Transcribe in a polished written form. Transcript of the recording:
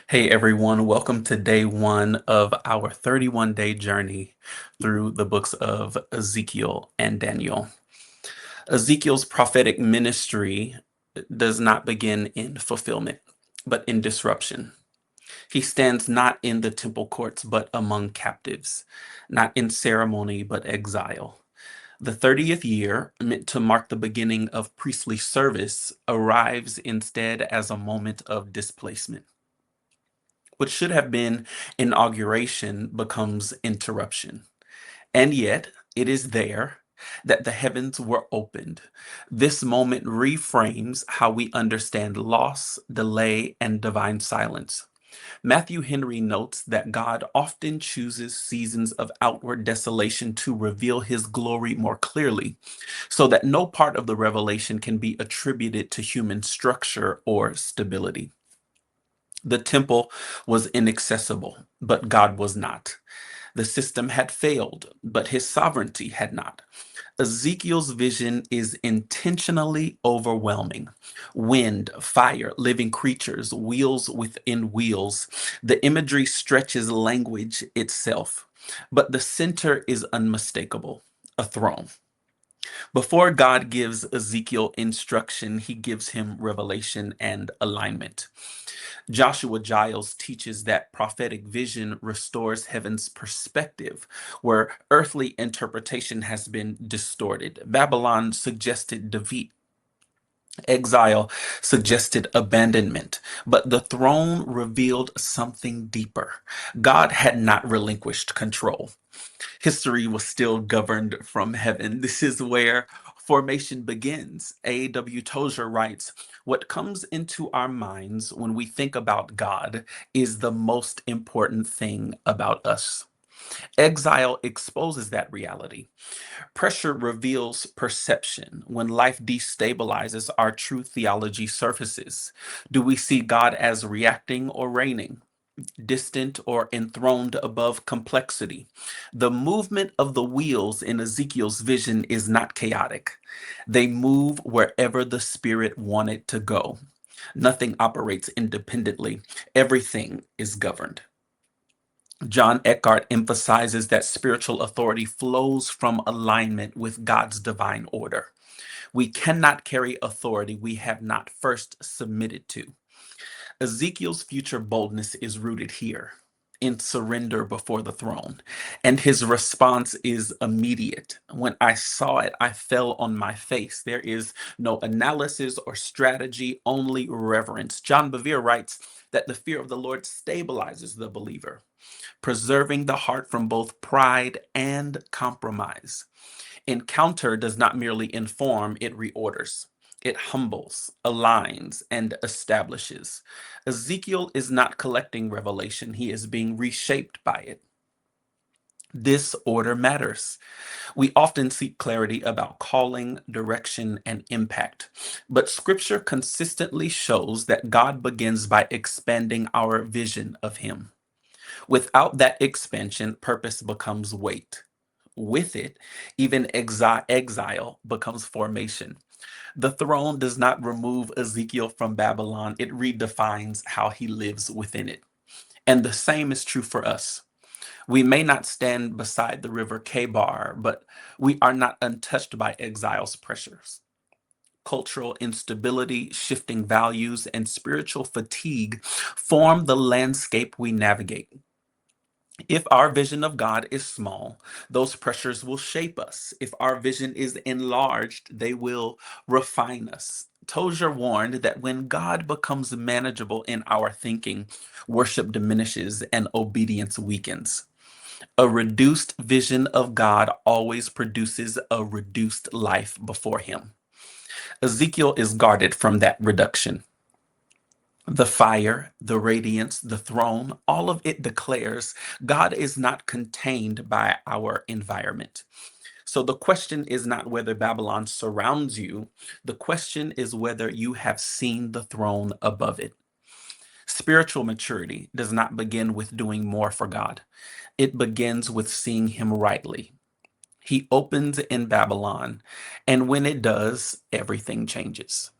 Hey everyone, welcome to day one of our 31-day journey through the books of Ezekiel and Daniel. Ezekiel's prophetic ministry does not begin in fulfillment, but in disruption. He stands not in the temple courts, but among captives, not in ceremony, but exile. The 30th year, meant to mark the beginning of priestly service, arrives instead as a moment of displacement. What should have been inauguration becomes interruption. And yet, it is there that the heavens were opened. This moment reframes how we understand loss, delay, and divine silence. Matthew Henry notes that God often chooses seasons of outward desolation to reveal his glory more clearly, so that no part of the revelation can be attributed to human structure or stability. The temple was inaccessible, but God was not. The system had failed, but his sovereignty had not. Ezekiel's vision is intentionally overwhelming. Wind, fire, living creatures, wheels within wheels. The imagery stretches language itself, but the center is unmistakable: a throne. Before God gives Ezekiel instruction, he gives him revelation and alignment. Joshua Giles teaches that prophetic vision restores heaven's perspective, where earthly interpretation has been distorted. Babylon suggested defeat. Exile suggested abandonment, but the throne revealed something deeper. God had not relinquished control. History was still governed from heaven. This is where formation begins. A.W. Tozer writes, "What comes into our minds when we think about God is the most important thing about us." Exile exposes that reality. Pressure reveals perception. When life destabilizes, our true theology surfaces. Do we see God as reacting or reigning, distant or enthroned above complexity? The movement of the wheels in Ezekiel's vision is not chaotic. They move wherever the Spirit wanted to go. Nothing operates independently, everything is governed. John Eckhart emphasizes that spiritual authority flows from alignment with God's divine order. We cannot carry authority we have not first submitted to. Ezekiel's future boldness is rooted here, in surrender before the throne. And his response is immediate. "When I saw it, I fell on my face." There is no analysis or strategy, only reverence. John Bevere writes that the fear of the Lord stabilizes the believer, preserving the heart from both pride and compromise. Encounter does not merely inform, it reorders. It humbles, aligns, and establishes. Ezekiel is not collecting revelation, he is being reshaped by it. This order matters. We often seek clarity about calling, direction, and impact, but scripture consistently shows that God begins by expanding our vision of him. Without that expansion, purpose becomes weight. With it, even exile becomes formation. The throne does not remove Ezekiel from Babylon, it redefines how he lives within it. And the same is true for us. We may not stand beside the river Kebar, but we are not untouched by exile's pressures. Cultural instability, shifting values, and spiritual fatigue form the landscape we navigate. If our vision of God is small, those pressures will shape us. If our vision is enlarged, they will refine us. Tozer warned that when God becomes manageable in our thinking, worship diminishes and obedience weakens. A reduced vision of God always produces a reduced life before him. Ezekiel is guarded from that reduction. The fire, the radiance, the throne, all of it declares God is not contained by our environment. So the question is not whether Babylon surrounds you. The question is whether you have seen the throne above it. Spiritual maturity does not begin with doing more for God. It begins with seeing him rightly. He opens in Babylon, and when it does, everything changes.